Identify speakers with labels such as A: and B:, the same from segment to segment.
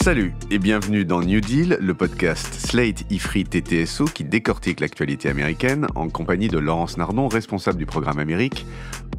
A: Salut et bienvenue dans New Deal, le podcast Slate IFRI TTSO qui décortique l'actualité américaine en compagnie de Laurence Nardon, responsable du programme Amérique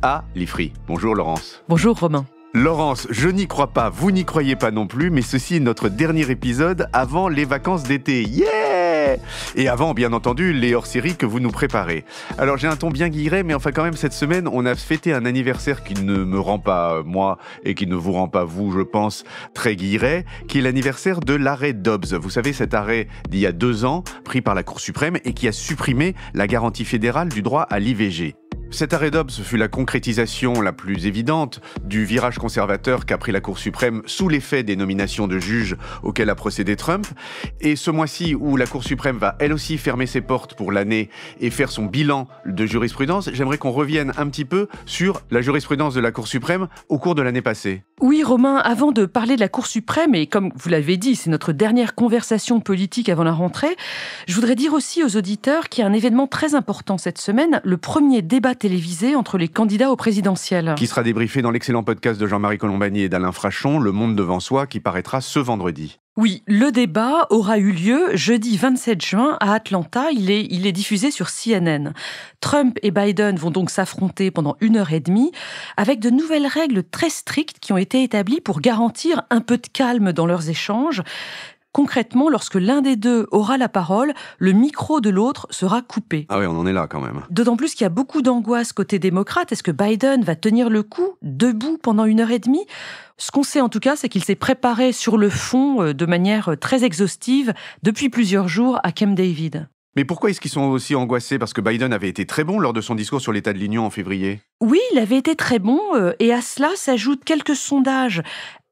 A: à l'IFRI. Bonjour Laurence.
B: Bonjour Romain.
A: Laurence, je n'y crois pas, vous n'y croyez pas non plus, mais ceci est notre dernier épisode avant les vacances d'été. Yeah! Et avant, bien entendu, les hors-séries que vous nous préparez. Alors j'ai un ton bien guilleret, mais enfin quand même cette semaine, on a fêté un anniversaire qui ne me rend pas moi et qui ne vous rend pas vous, je pense, très guilleret, qui est l'anniversaire de l'arrêt Dobbs. Vous savez, cet arrêt d'il y a 2 ans, pris par la Cour suprême et qui a supprimé la garantie fédérale du droit à l'IVG. Cet arrêt Dobbs fut la concrétisation la plus évidente du virage conservateur qu'a pris la Cour suprême sous l'effet des nominations de juges auxquelles a procédé Trump. Et ce mois-ci, où la Cour suprême va elle aussi fermer ses portes pour l'année et faire son bilan de jurisprudence, j'aimerais qu'on revienne un petit peu sur la jurisprudence de la Cour suprême au cours de l'année passée.
B: Oui Romain, avant de parler de la Cour suprême, et comme vous l'avez dit, c'est notre dernière conversation politique avant la rentrée, je voudrais dire aussi aux auditeurs qu'il y a un événement très important cette semaine, le premier débat télévisé entre les candidats au présidentiel.
A: Qui sera débriefé dans l'excellent podcast de Jean-Marie Colombani et d'Alain Frachon, Le Monde devant soi, qui paraîtra ce vendredi.
B: Oui, le débat aura eu lieu jeudi 27 juin à Atlanta. Il est diffusé sur CNN. Trump et Biden vont donc s'affronter pendant 1h30 avec de nouvelles règles très strictes qui ont été établies pour garantir un peu de calme dans leurs échanges. Concrètement, lorsque l'un des deux aura la parole, le micro de l'autre sera coupé.
A: Ah oui, on en est là quand même.
B: D'autant plus qu'il y a beaucoup d'angoisse côté démocrate. Est-ce que Biden va tenir le coup, debout pendant 1h30 ? Ce qu'on sait en tout cas, c'est qu'il s'est préparé sur le fond de manière très exhaustive depuis plusieurs jours à Camp David.
A: Mais pourquoi est-ce qu'ils sont aussi angoissés ? Parce que Biden avait été très bon lors de son discours sur l'état de l'Union en février.
B: Oui, il avait été très bon et à cela s'ajoutent quelques sondages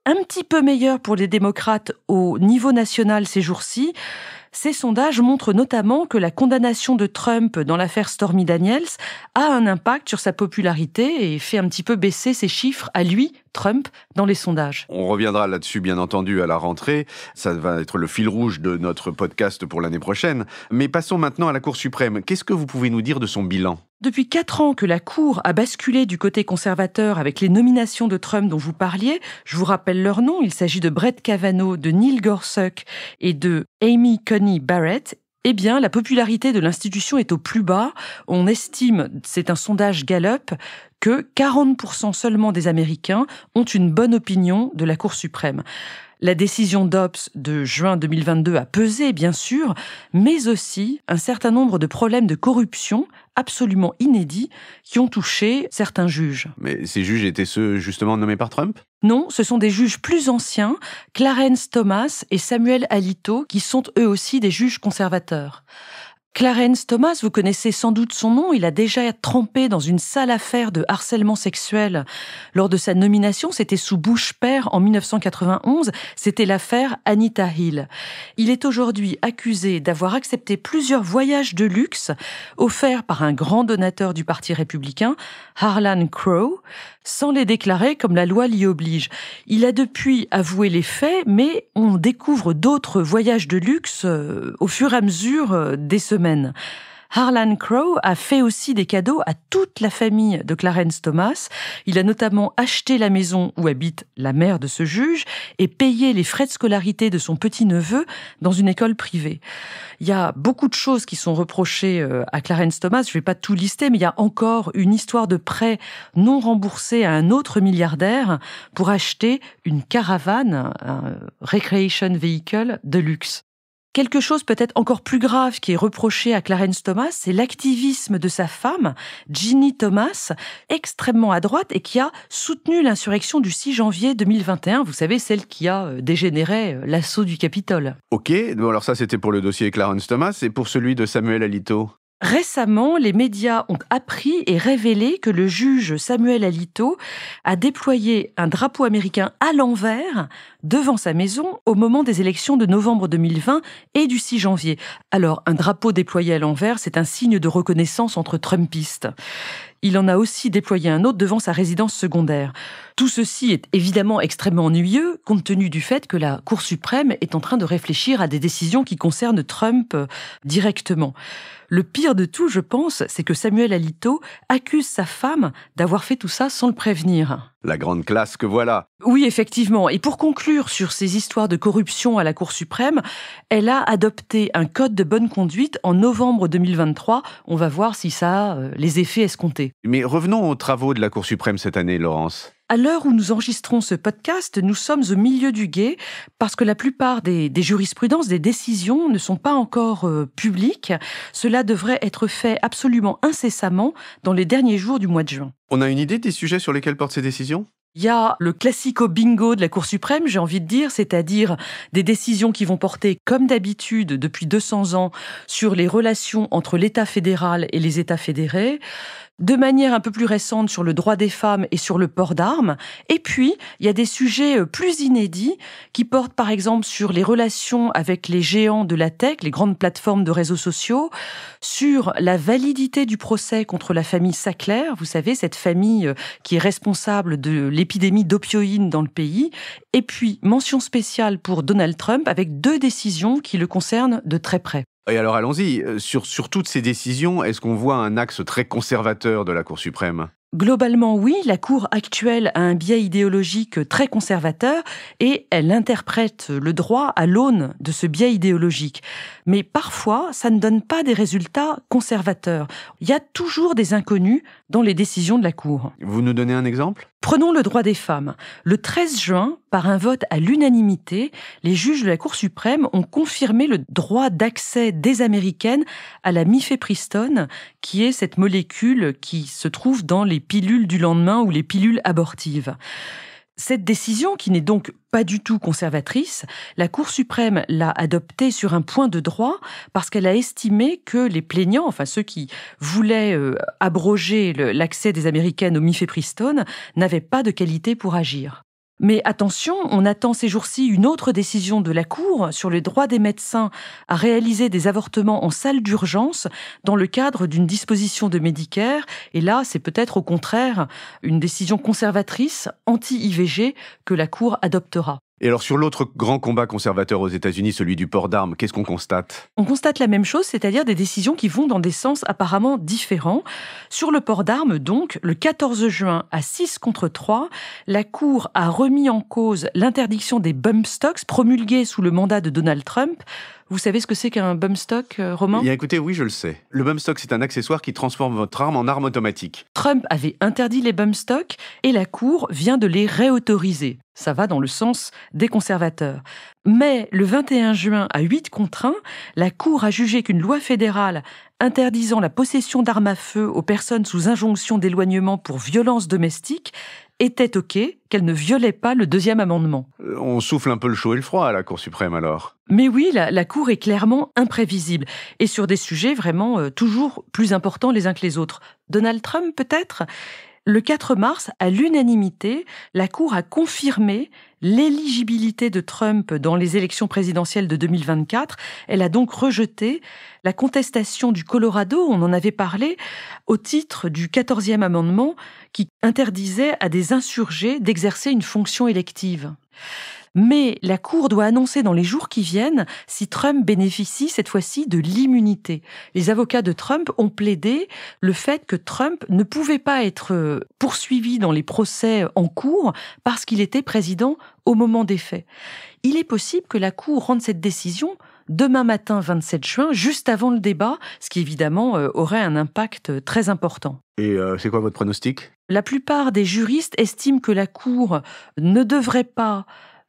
B: un petit peu meilleurs pour les démocrates au niveau national ces jours-ci. Ces sondages montrent notamment que la condamnation de Trump dans l'affaire Stormy Daniels a un impact sur sa popularité et fait un petit peu baisser ses chiffres à lui, Trump, dans les sondages.
A: On reviendra là-dessus, bien entendu, à la rentrée. Ça va être le fil rouge de notre podcast pour l'année prochaine. Mais passons maintenant à la Cour suprême. Qu'est-ce que vous pouvez nous dire de son bilan ?
B: Depuis 4 ans que la Cour a basculé du côté conservateur avec les nominations de Trump dont vous parliez, je vous rappelle leurs noms, il s'agit de Brett Kavanaugh, de Neil Gorsuch et de Amy Coney Barrett. Eh bien, la popularité de l'institution est au plus bas. On estime, c'est un sondage Gallup, que 40% seulement des Américains ont une bonne opinion de la Cour suprême. La décision Dobbs de juin 2022 a pesé, bien sûr, mais aussi un certain nombre de problèmes de corruption absolument inédits qui ont touché certains juges.
A: Mais ces juges étaient ceux justement nommés par Trump ?
B: Non, ce sont des juges plus anciens, Clarence Thomas et Samuel Alito, qui sont eux aussi des juges conservateurs. Clarence Thomas, vous connaissez sans doute son nom, il a déjà trempé dans une sale affaire de harcèlement sexuel. Lors de sa nomination, c'était sous Bush père en 1991, c'était l'affaire Anita Hill. Il est aujourd'hui accusé d'avoir accepté plusieurs voyages de luxe offerts par un grand donateur du Parti républicain, Harlan Crow, sans les déclarer comme la loi l'y oblige. Il a depuis avoué les faits, mais on découvre d'autres voyages de luxe au fur et à mesure des semaines. Harlan Crow a fait aussi des cadeaux à toute la famille de Clarence Thomas. Il a notamment acheté la maison où habite la mère de ce juge et payé les frais de scolarité de son petit-neveu dans une école privée. Il y a beaucoup de choses qui sont reprochées à Clarence Thomas. Je ne vais pas tout lister, mais il y a encore une histoire de prêt non remboursé à un autre milliardaire pour acheter une caravane, un recreation vehicle de luxe. Quelque chose peut-être encore plus grave qui est reproché à Clarence Thomas, c'est l'activisme de sa femme, Ginny Thomas, extrêmement à droite et qui a soutenu l'insurrection du 6 janvier 2021. Vous savez, celle qui a dégénéré l'assaut du Capitole.
A: Ok, bon alors ça c'était pour le dossier Clarence Thomas et pour celui de Samuel Alito.
B: Récemment, les médias ont appris et révélé que le juge Samuel Alito a déployé un drapeau américain à l'envers devant sa maison au moment des élections de novembre 2020 et du 6 janvier. Alors, un drapeau déployé à l'envers, c'est un signe de reconnaissance entre Trumpistes. Il en a aussi déployé un autre devant sa résidence secondaire. Tout ceci est évidemment extrêmement ennuyeux, compte tenu du fait que la Cour suprême est en train de réfléchir à des décisions qui concernent Trump directement. Le pire de tout, je pense, c'est que Samuel Alito accuse sa femme d'avoir fait tout ça sans le prévenir.
A: La grande classe que voilà.
B: Oui, effectivement. Et pour conclure sur ces histoires de corruption à la Cour suprême, elle a adopté un code de bonne conduite en novembre 2023. On va voir si ça a les effets escomptés.
A: Mais revenons aux travaux de la Cour suprême cette année, Laurence.
B: À l'heure où nous enregistrons ce podcast, nous sommes au milieu du gué parce que la plupart des jurisprudences, des décisions ne sont pas encore publiques. Cela devrait être fait absolument incessamment dans les derniers jours du mois de juin.
A: On a une idée des sujets sur lesquels portent ces décisions ?
B: Il y a le classico bingo de la Cour suprême, j'ai envie de dire, c'est-à-dire des décisions qui vont porter, comme d'habitude, depuis 200 ans, sur les relations entre l'État fédéral et les États fédérés, de manière un peu plus récente sur le droit des femmes et sur le port d'armes. Et puis, il y a des sujets plus inédits qui portent par exemple sur les relations avec les géants de la tech, les grandes plateformes de réseaux sociaux, sur la validité du procès contre la famille Sackler, vous savez, cette famille qui est responsable de l'épidémie d'opioïdes dans le pays. Et puis, mention spéciale pour Donald Trump avec 2 décisions qui le concernent de très près.
A: Et alors allons-y, sur toutes ces décisions, est-ce qu'on voit un axe très conservateur de la Cour suprême ?
B: Globalement, oui, la Cour actuelle a un biais idéologique très conservateur et elle interprète le droit à l'aune de ce biais idéologique. Mais parfois, ça ne donne pas des résultats conservateurs. Il y a toujours des inconnus dans les décisions de la Cour.
A: Vous nous donnez un exemple ?
B: Prenons le droit des femmes. Le 13 juin, par un vote à l'unanimité, les juges de la Cour suprême ont confirmé le droit d'accès des Américaines à la mifepristone, qui est cette molécule qui se trouve dans les pilules du lendemain ou les pilules abortives. Cette décision, qui n'est donc pas du tout conservatrice, la Cour suprême l'a adoptée sur un point de droit parce qu'elle a estimé que les plaignants, enfin ceux qui voulaient abroger l'accès des Américaines au mifepristone, n'avaient pas de qualité pour agir. Mais attention, on attend ces jours-ci une autre décision de la Cour sur le droit des médecins à réaliser des avortements en salle d'urgence dans le cadre d'une disposition de Medicare. Et là, c'est peut-être au contraire une décision conservatrice, anti-IVG, que la Cour adoptera.
A: Et alors sur l'autre grand combat conservateur aux États-Unis, celui du port d'armes, qu'est-ce qu'on constate ?
B: On constate la même chose, c'est-à-dire des décisions qui vont dans des sens apparemment différents. Sur le port d'armes, donc, le 14 juin, à 6-3, la Cour a remis en cause l'interdiction des bump stocks promulguée sous le mandat de Donald Trump. Vous savez ce que c'est qu'un bump stock, Romain ?
A: Écoutez, oui, je le sais. Le bump stock, c'est un accessoire qui transforme votre arme en arme automatique.
B: Trump avait interdit les bump stocks et la Cour vient de les réautoriser. Ça va dans le sens des conservateurs. Mais le 21 juin, à 8-1, la Cour a jugé qu'une loi fédérale interdisant la possession d'armes à feu aux personnes sous injonction d'éloignement pour violence domestique était OK, qu'elle ne violait pas le 2e amendement.
A: On souffle un peu le chaud et le froid à la Cour suprême alors.
B: Mais oui, la Cour est clairement imprévisible. Et sur des sujets vraiment toujours plus importants les uns que les autres. Donald Trump peut-être ? Le 4 mars, à l'unanimité, la Cour a confirmé l'éligibilité de Trump dans les élections présidentielles de 2024. Elle a donc rejeté la contestation du Colorado, on en avait parlé, au titre du 14e amendement qui interdisait à des insurgés d'exercer une fonction élective. Mais la Cour doit annoncer dans les jours qui viennent si Trump bénéficie cette fois-ci de l'immunité. Les avocats de Trump ont plaidé le fait que Trump ne pouvait pas être poursuivi dans les procès en cours parce qu'il était président au moment des faits. Il est possible que la Cour rende cette décision demain matin 27 juin, juste avant le débat, ce qui évidemment aurait un impact très important.
A: Et c'est quoi votre pronostic ?
B: La plupart des juristes estiment que la Cour ne devrait pas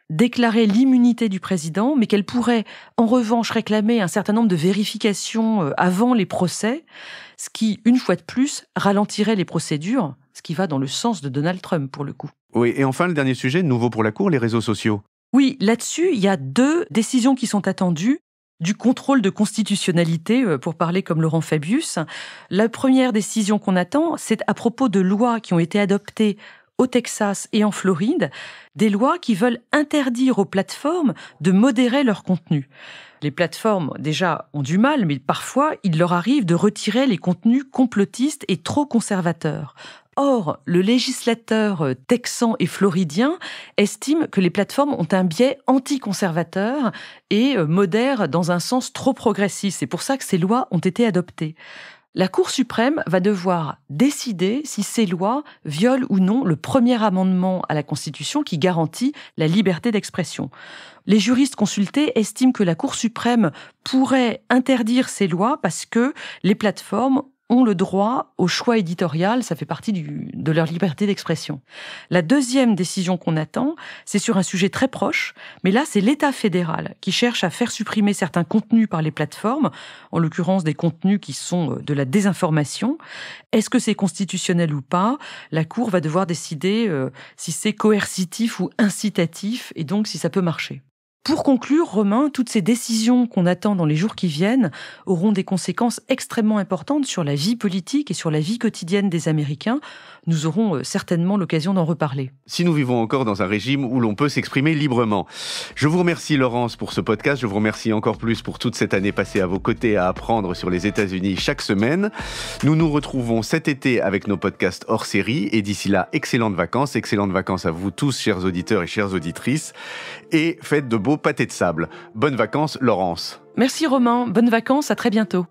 B: déclarer l'immunité du président, mais qu'elle pourrait en revanche réclamer un certain nombre de vérifications avant les procès, ce qui, une fois de plus, ralentirait les procédures, ce qui va dans le sens de Donald Trump pour le coup.
A: Oui, et enfin le dernier sujet, nouveau pour la Cour, les réseaux sociaux.
B: Oui, là-dessus, il y a 2 décisions qui sont attendues. Du contrôle de constitutionnalité, pour parler comme Laurent Fabius. La première décision qu'on attend, c'est à propos de lois qui ont été adoptées au Texas et en Floride, des lois qui veulent interdire aux plateformes de modérer leur contenu. Les plateformes, déjà, ont du mal, mais parfois, il leur arrive de retirer les contenus complotistes et trop conservateurs. Or, le législateur texan et floridien estime que les plateformes ont un biais anticonservateur et modèrent dans un sens trop progressiste. C'est pour ça que ces lois ont été adoptées. La Cour suprême va devoir décider si ces lois violent ou non le premier amendement à la Constitution qui garantit la liberté d'expression. Les juristes consultés estiment que la Cour suprême pourrait interdire ces lois parce que les plateformes ont le droit au choix éditorial, ça fait partie de leur liberté d'expression. La deuxième décision qu'on attend, c'est sur un sujet très proche, mais là c'est l'État fédéral qui cherche à faire supprimer certains contenus par les plateformes, en l'occurrence des contenus qui sont de la désinformation. Est-ce que c'est constitutionnel ou pas ? La Cour va devoir décider si c'est coercitif ou incitatif, et donc si ça peut marcher. Pour conclure, Romain, toutes ces décisions qu'on attend dans les jours qui viennent auront des conséquences extrêmement importantes sur la vie politique et sur la vie quotidienne des Américains. Nous aurons certainement l'occasion d'en reparler.
A: Si nous vivons encore dans un régime où l'on peut s'exprimer librement. Je vous remercie Laurence pour ce podcast, je vous remercie encore plus pour toute cette année passée à vos côtés à apprendre sur les États-Unis chaque semaine. Nous nous retrouvons cet été avec nos podcasts hors série et d'ici là, excellentes vacances à vous tous, chers auditeurs et chères auditrices, et faites de beaux pâtés de sable. Bonnes vacances, Laurence.
B: Merci Romain, bonnes vacances, à très bientôt.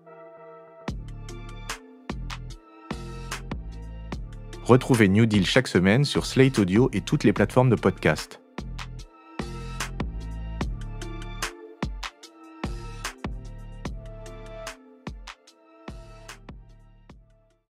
C: Retrouvez New Deal chaque semaine sur Slate Audio et toutes les plateformes de podcast.